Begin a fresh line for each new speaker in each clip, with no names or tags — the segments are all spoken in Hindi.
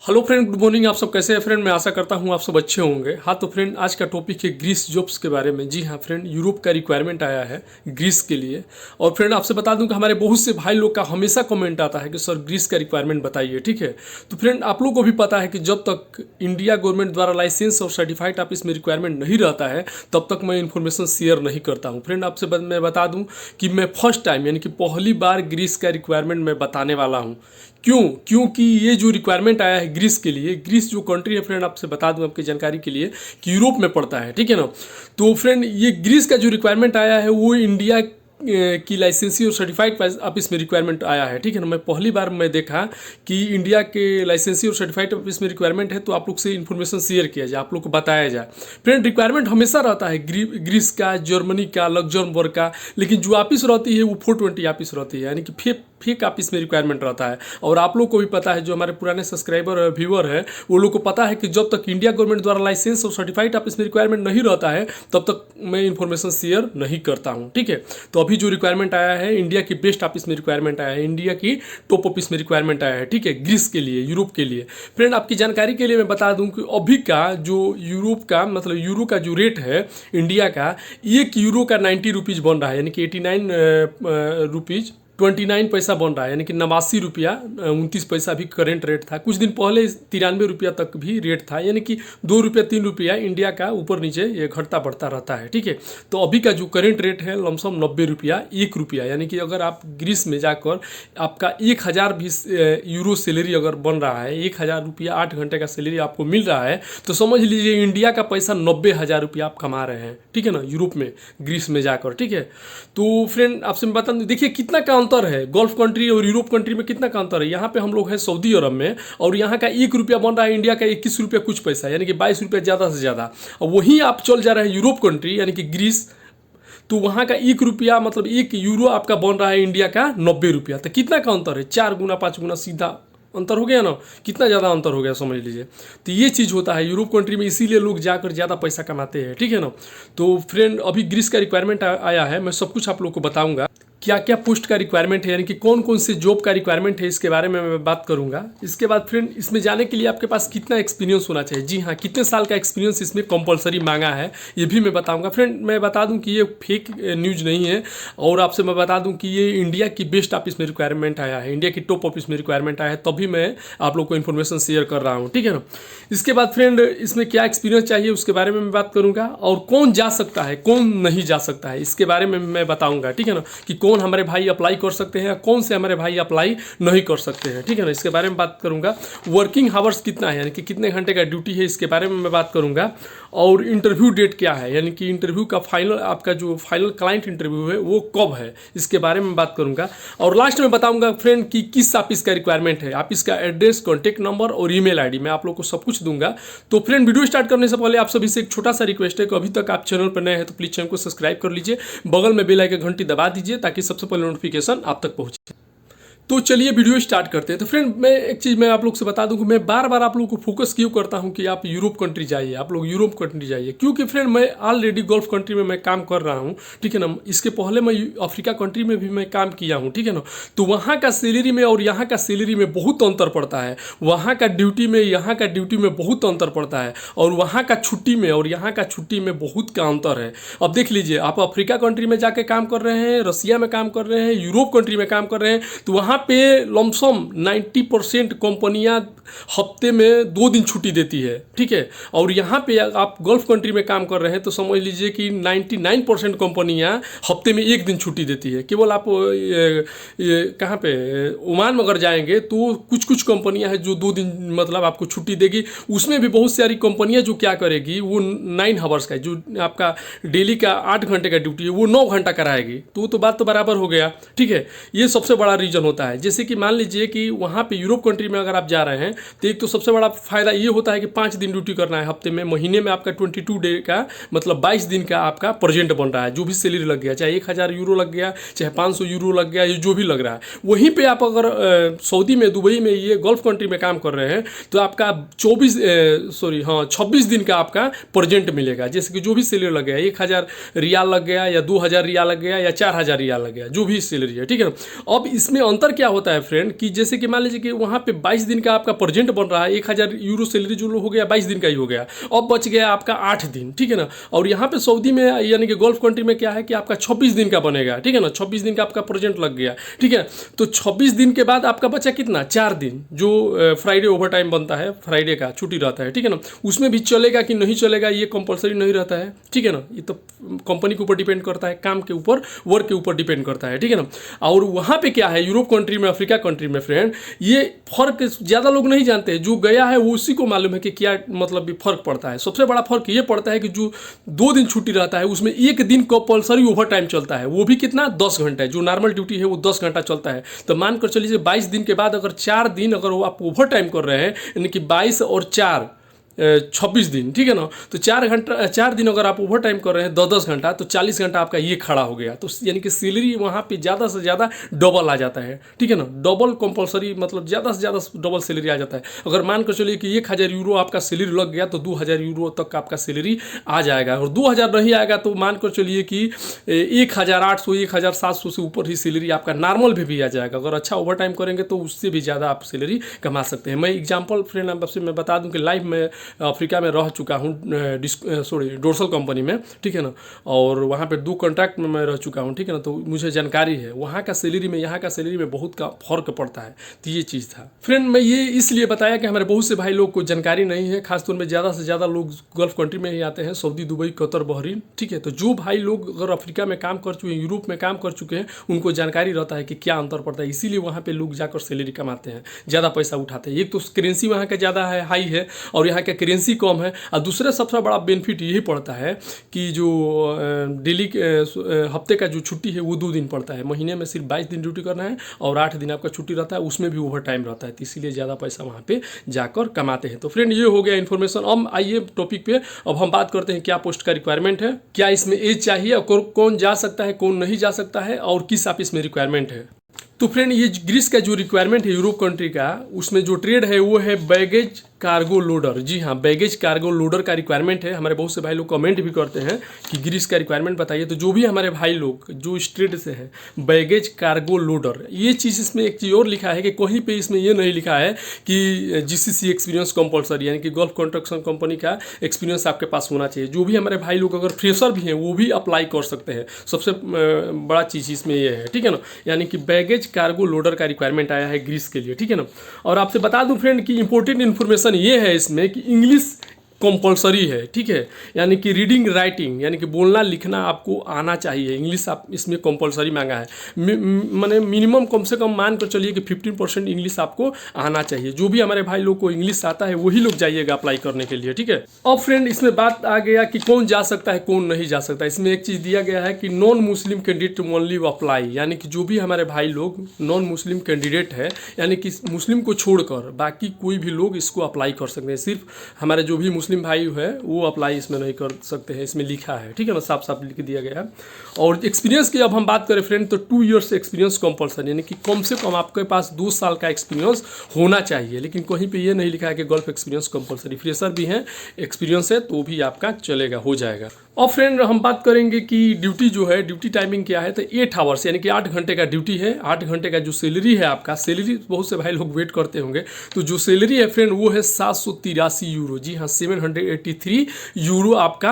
Hello friend, good morning. आप सब कैसे हैं फ्रेंड? मैं आशा करता हूं आप सब अच्छे होंगे। हाँ तो फ्रेंड, आज का टॉपिक है ग्रीस जॉब्स के बारे में। जी हाँ फ्रेंड, यूरोप का रिक्वायरमेंट आया है ग्रीस के लिए। और फ्रेंड आपसे बता दूं कि हमारे बहुत से भाई लोग का हमेशा कमेंट आता है कि सर ग्रीस का रिक्वायरमेंट बताइए। ठीक है, तो फ्रेंड आप लोग को भी पता है कि जब तक इंडिया गवर्नमेंट द्वारा लाइसेंस और सर्टिफाइड ऑफिस में रिक्वायरमेंट नहीं रहता है तब तक मैं इन्फॉर्मेशन शेयर नहीं करता हूँ। फ्रेंड आपसे मैं बता दूँ कि मैं फर्स्ट टाइम यानी कि पहली बार ग्रीस का रिक्वायरमेंट मैं बताने वाला हूँ। क्योंकि ये जो रिक्वायरमेंट आया है ग्रीस के लिए, ग्रीस जो कंट्री है फ्रेंड आपसे बता दूं आपकी जानकारी के लिए कि यूरोप में पड़ता है। ठीक है ना। तो फ्रेंड ये ग्रीस का जो रिक्वायरमेंट आया है वो इंडिया की लाइसेंसी और सर्टिफाइड ऑफिस में रिक्वायरमेंट आया है। ठीक है ना। मैं पहली बार मैं देखा कि इंडिया के लाइसेंसी और सर्टिफाइड ऑफिस में रिक्वायरमेंट है, तो आप लोग से इन्फॉर्मेशन शेयर किया जाए, आप लोग को बताया जाए। फ्रेंड रिक्वायरमेंट हमेशा रहता है ग्रीस का, जर्मनी का, लग्जमबर्ग का, लेकिन जो ऑफिस रहती है वो 420 ऑफिस रहती है, यानी कि फेक ऑफिस में रिक्वायरमेंट रहता है। और आप लोग को भी पता है, जो हमारे पुराने सब्सक्राइबर और व्यूअर है वो लोग को पता है कि जब तक इंडिया गवर्नमेंट द्वारा लाइसेंस और सर्टिफाइड ऑफिस में रिक्वायरमेंट नहीं रहता है तब तक मैं इन्फॉर्मेशन शेयर नहीं करता हूँ। ठीक है, तो अभी जो रिक्वायरमेंट आया है इंडिया की बेस्ट ऑफिस में रिक्वायरमेंट आया है, इंडिया की टॉप ऑफिस में रिक्वायरमेंट आया है। ठीक है, ग्रीस के लिए, यूरोप के लिए। फ्रेंड आपकी जानकारी के लिए मैं बता दूं कि अभी का जो यूरोप का मतलब यूरो का जो रेट है इंडिया का, 1 यूरो का 90 रुपीज़ बन रहा है, यानी कि 89 रुपीज़ 29 पैसा बन रहा है, यानी कि 89 रुपया 29 पैसा भी करेंट रेट था। कुछ दिन पहले 93 रुपया तक भी रेट था, यानी कि 2 रुपया 3 रुपया इंडिया का ऊपर नीचे ये घटता बढ़ता रहता है। ठीक है, तो अभी का जो करेंट रेट है लमसम 90 रुपया 1 रुपया, यानी कि अगर आप ग्रीस में जाकर आपका 1000 भी यूरो सैलरी अगर बन रहा है, 1000 रुपया 8 घंटे का सैलरी आपको मिल रहा है, तो समझ लीजिए इंडिया का पैसा 90,000 रुपया आप कमा रहे हैं। ठीक है ना, यूरोप में ग्रीस में जाकर। ठीक है, तो फ्रेंड आपसे मैं बता दूं, देखिए कितना का अंतर है गल्फ कंट्री और यूरोप कंट्री में, कितना का अंतर है। यहाँ पे हम लोग हैं सऊदी अरब में, और यहाँ का 1 रुपया बन रहा है इंडिया का 21 रुपया कुछ पैसा, यानी कि 22 रुपया ज़्यादा से ज़्यादा। और वहीं आप चल जा रहे हैं यूरोप कंट्री यानी कि ग्रीस, तो वहाँ का 1 रुपया मतलब 1 यूरो आपका बन रहा है इंडिया का 90 रुपया। तो कितना का अंतर है? 4 गुना 5 गुना सीधा अंतर हो गया ना, कितना ज़्यादा अंतर हो गया समझ लीजिए। तो ये चीज़ होता है यूरोप कंट्री में, इसीलिए लोग जाकर ज़्यादा पैसा कमाते हैं। ठीक है ना। तो फ्रेंड अभी ग्रीस का रिक्वायरमेंट आया है, मैं सब कुछ आप लोग को बताऊंगा क्या क्या पोस्ट का रिक्वायरमेंट है, यानी कि कौन कौन से जॉब का रिक्वायरमेंट है, इसके बारे में मैं बात करूंगा। इसके बाद फ्रेंड इसमें जाने के लिए आपके पास कितना एक्सपीरियंस होना चाहिए। जी हाँ, कितने साल का एक्सपीरियंस इसमें कंपलसरी मांगा है ये भी मैं बताऊंगा। फ्रेंड मैं बता दूं कि ये फेक न्यूज़ नहीं है, और आपसे मैं बता दूं कि ये इंडिया की बेस्ट ऑफिस में रिक्वायरमेंट आया है, इंडिया की टॉप ऑफिस में रिक्वायरमेंट आया है, तभी मैं आप लोग को इन्फॉर्मेशन शेयर कर रहा हूँ। ठीक है ना। इसके बाद फ्रेंड इसमें क्या एक्सपीरियंस चाहिए उसके बारे में मैं बात करूँगा, और कौन जा सकता है कौन नहीं जा सकता है इसके बारे में मैं बताऊँगा। ठीक है ना, कि कौन हमारे भाई अप्लाई कर सकते हैं, कौन से हमारे भाई अप्लाई नहीं कर सकते हैं। ठीक है ना, इसके बारे में बात करूंगा। वर्किंग हावर्स कितना है, यानी कि कितने घंटे का ड्यूटी है, इसके बारे में मैं बात करूंगा। और इंटरव्यू डेट क्या है, यानी कि इंटरव्यू का फाइनल, आपका जो फाइनल क्लाइंट इंटरव्यू है वो कब है, इसके बारे में बात करूंगा। और लास्ट में बताऊंगा फ्रेंड कि किस ऑफिस का रिक्वायरमेंट है, ऑफिस का एड्रेस, कॉन्टैक्ट नंबर और ईमेल आईडी, मैं आप लोग को सब कुछ दूंगा। तो फ्रेंड वीडियो स्टार्ट करने से पहले आप सभी से एक छोटा सा रिक्वेस्ट है कि अभी तक आप चैनल पर नए हैं तो प्लीज चैनल को सब्सक्राइब कर लीजिए, बगल में बेल आइकन घंटी दबा दीजिए ताकि सबसे पहले नोटिफिकेशन आप तक पहुंचे। तो चलिए वीडियो स्टार्ट करते हैं। तो फ्रेंड मैं एक चीज़ मैं आप लोग से बता दूं कि मैं बार बार आप लोगों को फोकस क्यों करता हूं कि आप यूरोप कंट्री जाइए, आप लोग यूरोप कंट्री जाइए, क्योंकि फ्रेंड मैं ऑलरेडी गल्फ कंट्री में मैं काम कर रहा हूं। ठीक है ना, इसके पहले मैं अफ्रीका कंट्री में भी मैं काम किया हूं। ठीक है ना, तो वहाँ का सैलरी में और यहाँ का सैलरी में बहुत अंतर पड़ता है, वहाँ का ड्यूटी में यहाँ का ड्यूटी में बहुत अंतर पड़ता है, और वहाँ का छुट्टी में और यहाँ का छुट्टी में बहुत का अंतर है। अब देख लीजिए, आप अफ्रीका कंट्री में जाके काम कर रहे हैं, रसिया में काम कर रहे हैं, यूरोप कंट्री में काम कर रहे हैं, तो वहाँ पे लमसम 90% कंपनियां हफ्ते में 2 दिन छुट्टी देती है। ठीक है, और यहाँ पे आप गल्फ कंट्री में काम कर रहे हैं तो समझ लीजिए कि 99% कंपनियां हफ्ते में 1 दिन छुट्टी देती है। केवल आप कहाँ पे ओमान में अगर जाएंगे तो कुछ कुछ कंपनियां हैं जो 2 दिन मतलब आपको छुट्टी देगी। उसमें भी बहुत सारी कंपनियां जो क्या करेगी, वो 9 हावर्स का जो आपका डेली का 8 घंटे का ड्यूटी है वो 9 घंटा कराएगी, तो बात तो बराबर हो गया। ठीक है, ये सबसे बड़ा रीजन होता है। जैसे कि मान लीजिए कि वहाँ पे यूरोप कंट्री में अगर आप जा रहे हैं तो एक तो सबसे बड़ा फायदा ये होता है कि 5 दिन ड्यूटी करना है हफ्ते में, महीने में आपका 22 डे का मतलब 22 दिन का आपका प्रेजेंट बन रहा है। जो भी सैलरी लग गया, चाहे 1000 यूरो लग गया, चाहे 500 यूरो लग गया, ये जो भी लग रहा है, वहीं पे आप अगर सऊदी में, दुबई में, ये गल्फ कंट्री में काम कर रहे हैं तो आपका 26 दिन का आपका प्रेजेंट मिलेगा। जैसे कि जो भी सैलरी लग गया, 1000 रियाल लग गया या 2000 रियाल लग गया या 4000 रियाल लग गया, जो भी सैलरी है। ठीक है ना, अब इसमें अंतर अंदर क्या होता है फ्रेंड कि जैसे कि मान लीजिए कि वहाँ पे 22 दिन का आपका प्रेजेंट बन रहा है, 1000 यूरो सैलरी जो हो गया 22 दिन का ही हो गया, अब बच गया आपका 8 दिन, ठीक है ना। और यहाँ पे सऊदी में यानी कि गल्फ कंट्री में क्या है कि आपका 26 दिन का बनेगा, ठीक है ना, 26 दिन का आपका प्रेजेंट लग गया, ठीक है। तो 26 दिन के बाद आपका बचा कितना, 4 दिन, जो फ्राइडे ओवर टाइम बनता है, फ्राइडे का छुट्टी रहता है, ठीक है ना। उसमें भी चलेगा कि नहीं चलेगा ये कंपलसरी नहीं रहता है, ठीक है ना। ये तो कंपनी के ऊपर डिपेंड करता है, काम के ऊपर, वर्क के ऊपर डिपेंड करता है, ठीक है ना। और वहाँ पे क्या है, यूरोप कंट्री में, अफ्रीका कंट्री में फ्रेंड, ये फर्क ज़्यादा लोग नहीं जानते, जो गया है वो उसी को मालूम है कि क्या मतलब भी फर्क पड़ता है। सबसे बड़ा फर्क ये पड़ता है कि जो 2 दिन छुट्टी रहता है उसमें एक दिन कंपलसरी ओवर टाइम चलता है, वो भी कितना, 10 घंटे। जो नॉर्मल ड्यूटी है वो 10 घंटा चलता है। तो मान कर चलिए 22 दिन के बाद अगर 4 दिन अगर वो आप ओवर टाइम कर रहे हैं, यानी कि 22 और 4 26 दिन, ठीक है ना। तो 4 दिन अगर आप ओवर टाइम कर रहे हैं 10-10 घंटा, तो 40 घंटा आपका ये खड़ा हो गया। तो यानी कि सैलरी वहाँ पे ज़्यादा से ज़्यादा डबल आ जाता है, ठीक है ना। डबल कंपलसरी मतलब ज़्यादा से ज़्यादा डबल सैलरी आ जाता है। अगर मान कर चलिए कि 1000 यूरो आपका सैलरी लग गया तो 2000 यूरो तक आपका सैलरी आ जाएगा। और 2000 नहीं आएगा तो मान कर चलिए कि 1800 1700 से ऊपर ही सैलरी आपका नॉर्मल भी आ जाएगा। अगर अच्छा ओवर टाइम करेंगे तो उससे भी ज़्यादा आप सैलरी कमा सकते हैं। मैं एग्जाम्पल फ्रेंड आपसे मैं बता दूँ कि लाइव में अफ्रीका में रह चुका हूँ, डोर्सल कंपनी में, ठीक है ना। और वहाँ पे 2 कॉन्ट्रैक्ट में मैं रह चुका हूँ, ठीक है ना। तो मुझे जानकारी है वहाँ का सैलरी में यहाँ का सैलरी में बहुत का फर्क पड़ता है। तो ये चीज़ था फ्रेंड। मैं ये इसलिए बताया कि हमारे बहुत से भाई लोग को जानकारी नहीं है, खासतौर में ज़्यादा से ज़्यादा लोग गल्फ कंट्री में ही आते हैं, सऊदी, दुबई, कतर, बहरीन, ठीक है। तो जो भाई लोग अगर अफ्रीका में काम कर चुके हैं, यूरोप में काम कर चुके हैं, उनको जानकारी रहता है कि क्या अंतर पड़ता है। इसीलिए वहाँ पे लोग जाकर सैलरी कमाते हैं, ज़्यादा पैसा उठाते हैं। एक तो करेंसी वहाँ का ज़्यादा है, हाई है, और यहाँ का करेंसी कम है। और दूसरा सबसे बड़ा बेनिफिट यही पड़ता है कि जो डेली हफ्ते का जो छुट्टी है वो 2 दिन पड़ता है। महीने में सिर्फ 22 दिन ड्यूटी करना है और 8 दिन आपका छुट्टी रहता है, उसमें भी ओवर टाइम रहता है। तो इसीलिए ज़्यादा पैसा वहाँ पे जाकर कमाते हैं। तो फ्रेंड ये हो गया इन्फॉर्मेशन। अब आइए टॉपिक पे, अब हम बात करते हैं क्या पोस्ट का रिक्वायरमेंट है, क्या इसमें एज चाहिए, और कौन जा सकता है, कौन नहीं जा सकता है, और किस ऑफिस में रिक्वायरमेंट है। तो फ्रेंड ये ग्रीस का जो रिक्वायरमेंट है यूरोप कंट्री का, उसमें जो ट्रेड है वो है बैगेज कार्गो लोडर। जी हाँ, बैगेज कार्गो लोडर का रिक्वायरमेंट है। हमारे बहुत से भाई लोग कमेंट भी करते हैं कि ग्रीस का रिक्वायरमेंट बताइए। तो जो भी हमारे भाई लोग जो इस ट्रेड से है, बैगेज कार्गो लोडर, ये चीज़ इसमें एक चीज़ और लिखा है कि कहीं पे इसमें ये नहीं लिखा है कि जीसीसी एक्सपीरियंस कंपलसरी, यानी कि गल्फ कंस्ट्रक्शन कंपनी का एक्सपीरियंस आपके पास होना चाहिए। जो भी हमारे भाई लोग अगर फ्रेशर भी हैं वो भी अप्लाई कर सकते हैं। सबसे बड़ा चीज़ इसमें ये है, ठीक है ना। यानी कि बैगेज कार्गो लोडर का रिक्वायरमेंट आया है ग्रीस के लिए, ठीक है ना। और आपसे बता दूं फ्रेंड कि इंपॉर्टेंट इन्फॉर्मेशन ये है इसमें कि इंग्लिश कंपलसरी है, ठीक है। यानी कि रीडिंग राइटिंग, यानी कि बोलना लिखना आपको आना चाहिए। इंग्लिश आप इसमें कंपलसरी मांगा है, माने मिनिमम कम से कम मान कर चलिए कि 15% इंग्लिश आपको आना चाहिए। जो भी हमारे भाई लोग को इंग्लिश आता है वही लोग जाइएगा अप्लाई करने के लिए, ठीक है। अब फ्रेंड इसमें बात आ गया कि कौन जा सकता है, कौन नहीं जा सकता। इसमें एक चीज़ दिया गया है कि non Muslim candidate only apply, यानी कि जो भी हमारे भाई लोग नॉन मुस्लिम कैंडिडेट है, यानी कि मुस्लिम को छोड़कर बाकी कोई भी लोग इसको अप्लाई कर सकते हैं। सिर्फ हमारे जो भी मुस्लिम भाई है वो अप्लाई इसमें नहीं कर सकते हैं, इसमें लिखा है, ठीक है ना, साफ साफ लिख दिया गया है। और एक्सपीरियंस की अब हम बात करें फ्रेंड, तो 2 ईयर्स एक्सपीरियंस कंपलसरी, यानी कि कम से कम आपके पास 2 साल का एक्सपीरियंस होना चाहिए। लेकिन कहीं पे ये नहीं लिखा है कि गल्फ एक्सपीरियंस कंपलसरी। फ्रेशर भी है, एक्सपीरियंस है तो भी आपका चलेगा, हो जाएगा। और फ्रेंड हम बात करेंगे कि ड्यूटी जो है, ड्यूटी टाइमिंग क्या है, तो 8 आवर्स यानी कि 8 घंटे का ड्यूटी है। 8 घंटे का जो सैलरी है आपका, सैलरी बहुत से भाई लोग वेट करते होंगे, तो जो सैलरी है फ्रेंड वो है 783 यूरो। जी हाँ, 783 यूरो आपका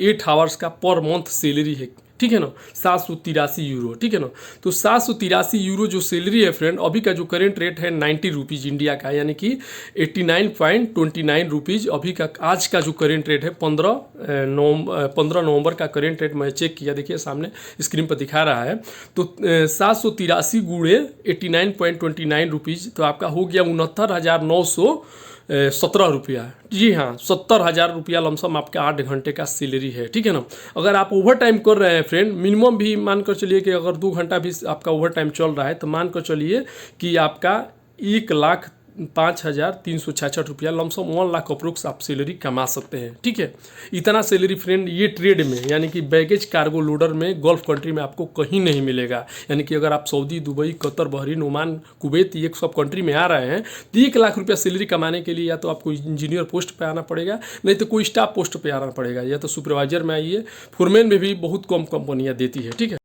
8 आवर्स का पर मंथ सैलरी है, ठीक है ना, 783 यूरो, ठीक है ना। तो 783 यूरो जो सैलरी है फ्रेंड, अभी का जो करेंट रेट है 90 रुपीज़ इंडिया का, यानी कि 89.29 रुपीज़ अभी का। आज का जो करेंट रेट है 15 नवंबर का करेंट रेट मैं चेक किया, देखिए सामने स्क्रीन पर दिखा रहा है। तो 783 गुणे 89.29 रुपीज़, तो आपका हो गया 69,917 रुपया। जी हाँ, 70,000 रुपया लमसम आपका 8 घंटे का सैलरी है, ठीक है ना। अगर आप ओवर टाइम कर रहे हैं फ्रेंड, मिनिमम भी मान कर चलिए कि अगर 2 घंटा भी आपका ओवर टाइम चल रहा है, तो मान कर चलिए कि आपका 1,05,366 रुपया लमसम 1 लाख अप्रोक्स आप सैलरी कमा सकते हैं, ठीक है। इतना सैलरी फ्रेंड ये ट्रेड में, यानी कि बैगेज कार्गो लोडर में गल्फ कंट्री में आपको कहीं नहीं मिलेगा। यानी कि अगर आप Saudi, Dubai, Qatar, Bahrain, Oman, Kuwait, ये सब कंट्री में आ रहे हैं तो 1 लाख रुपया सैलरी कमाने के लिए या तो आपको इंजीनियर पोस्ट पे आना पड़ेगा, नहीं तो कोई स्टाफ पोस्ट पे आना पड़ेगा, या तो सुपरवाइजर में आइए। फोरमैन में भी बहुत कम कंपनियाँ देती है, ठीक है।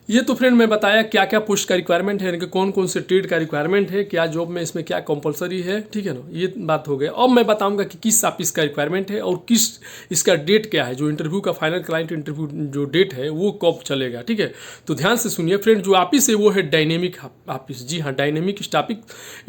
ये तो फ्रेंड मैं बताया क्या क्या पोस्ट का रिक्वायरमेंट है, यानी कि कौन कौन से ट्रेड का रिक्वायरमेंट है, क्या जॉब में इसमें क्या कंपलसरी है, ठीक है ना, ये बात हो गया। अब मैं बताऊंगा कि किस ऑफिस का रिक्वायरमेंट है और किस इसका डेट क्या है, जो इंटरव्यू का फाइनल क्लाइंट इंटरव्यू जो डेट है वो कब चलेगा, ठीक है। तो ध्यान से सुनिए फ्रेंड, जो ऑफिस है वो है डायनेमिक ऑफिस, जी हाँ, dynamic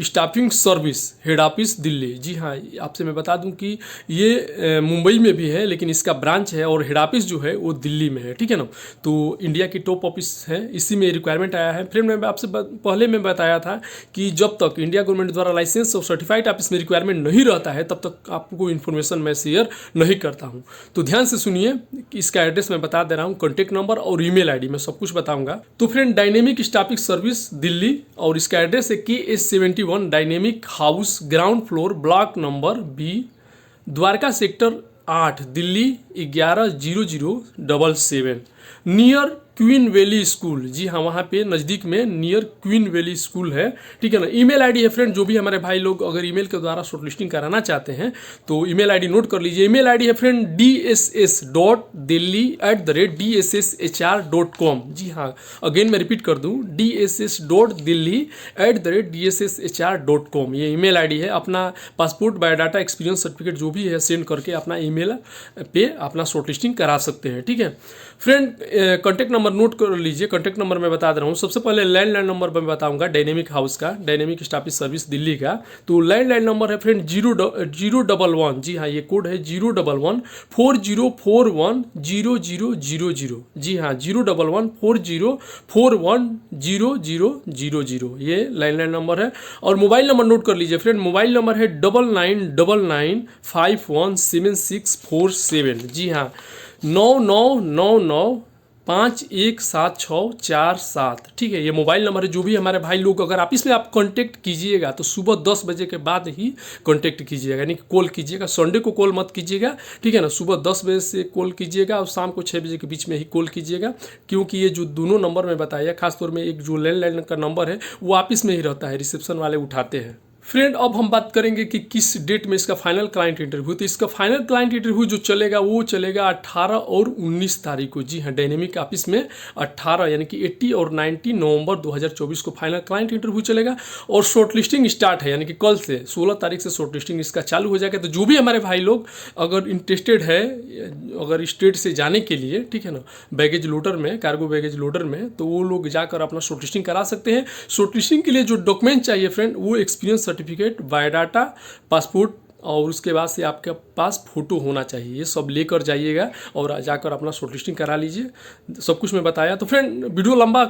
staffing service, head office Delhi. जी हाँ, आपसे मैं बता दूं कि ये मुंबई में भी है, लेकिन इसका ब्रांच है और हेड ऑफिस जो है वो दिल्ली में है, ठीक है ना। तो इंडिया की टॉप ऑफिस है, इसी में रिक्वायरमेंट आया है। फ्रेंड मैं आपसे पहले मैं बताया था कि जब तक इंडिया गवर्नमेंट द्वारा लाइसेंस और सर्टिफाइड ऑफिस में रिक्वायरमेंट नहीं रहता है तब तक आपको इन्फॉर्मेशन मैं शेयर नहीं करता हूँ। तो ध्यान से सुनिए, इसका एड्रेस मैं बता दे रहा हूँ, कॉन्टैक्ट नंबर और ईमेल आईडी मैं सब कुछ बताऊंगा। तो friend dynamic staffing service Delhi, और इसका एड्रेस है KS71 dynamic house, ground floor, block number B, Dwarka sector 8, Delhi 110077, near queen valley school. जी हाँ, वहाँ पे नज़दीक में नियर क्वीन वैली स्कूल है, ठीक है ना। ईमेल आईडी है फ्रेंड, जो भी हमारे भाई लोग अगर ईमेल के द्वारा शॉर्टलिस्टिंग कराना चाहते हैं तो ईमेल आईडी नोट कर लीजिए। ईमेल आईडी है फ्रेंड dss.delhi@dsshr.com। जी हाँ, अगेन मैं रिपीट कर दूँ, dss.delhi@dsshr.com ये ईमेल आईडी है। अपना पासपोर्ट, बायोडाटा, एक्सपीरियंस सर्टिफिकेट जो भी है सेंड करके अपना ईमेल पे अपना शॉर्टलिस्टिंग करा सकते हैं, ठीक है फ्रेंड। कॉन्टैक्ट नंबर नोट कर लीजिए, कॉन्टैक्ट नंबर मैं बता दे रहा हूँ। सबसे पहले लैंडलाइन नंबर मैं बताऊंगा डायनेमिक हाउस का, डायनेमिक स्टाफिंग सर्विस दिल्ली का। तो लैंडलाइन नंबर है फ्रेंड 011, जी हाँ, ये कोड है 011-4041-0000। जी हाँ, 011-4041-0000, ये लैंडलाइन नंबर है। और मोबाइल नंबर नोट कर लीजिए फ्रेंड, मोबाइल नंबर है 9999517647। जी हाँ, 9999517647, ठीक है, ये मोबाइल नंबर है। जो भी हमारे भाई लोग अगर ऑफिस में आप कांटेक्ट कीजिएगा तो सुबह 10 बजे के बाद ही कांटेक्ट कीजिएगा, यानी कि कॉल कीजिएगा। संडे को कॉल मत कीजिएगा, ठीक है ना। सुबह 10 बजे से कॉल कीजिएगा और शाम को 6 बजे के बीच में ही कॉल कीजिएगा, क्योंकि ये जो दोनों नंबर मैं बताया, खासतौर में एक जो लैंडलाइन का नंबर है वो ऑफिस में ही रहता है, रिसेप्शन वाले उठाते हैं। फ्रेंड अब हम बात करेंगे कि किस डेट में इसका फाइनल क्लाइंट इंटरव्यू। तो इसका फाइनल क्लाइंट इंटरव्यू जो चलेगा वो चलेगा 18 और 19 तारीख को। जी हाँ, डायनेमिक ऑफिस में 18 यानी कि 80 और 90 नवंबर 2024 को फाइनल क्लाइंट इंटरव्यू चलेगा। और शॉर्टलिस्टिंग स्टार्ट है, यानी कि कल से 16 तारीख से शॉर्टलिस्टिंग इसका चालू हो जाएगा। तो जो भी हमारे भाई लोग अगर इंटरेस्टेड है अगर स्टेट से जाने के लिए, ठीक है ना, बैगेज लोडर में, कार्गो बैगेज लोडर में, तो वो लोग जाकर अपना शॉर्टलिस्टिंग करा सकते हैं। शॉर्टलिस्टिंग के लिए जो डॉक्यूमेंट चाहिए फ्रेंड, वो एक्सपीरियंस सर्टिफिकेट, बायोडाटा, पासपोर्ट और उसके बाद से आपके पास फोटो होना चाहिए। ये सब लेकर जाइएगा और जाकर अपना शॉर्टलिस्टिंग करा लीजिए। सब कुछ मैं बताया। तो फ्रेंड वीडियो लंबा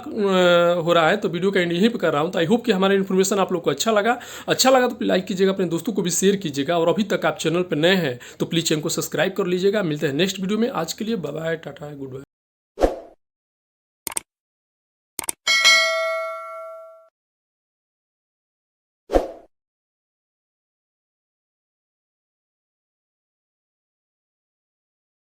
हो रहा है तो वीडियो का एंड यहीं पे कर रहा हूँ। तो आई होप कि हमारा इन्फॉर्मेशन आप लोग को अच्छा लगा तो लाइक कीजिएगा, अपने दोस्तों को भी शेयर कीजिएगा। और अभी तक आप चैनल पर नए हैं तो प्लीज़ चैनल को सब्सक्राइब कर लीजिएगा। मिलते हैं नेक्स्ट वीडियो में। आज के लिए bye bye, tata, good bye.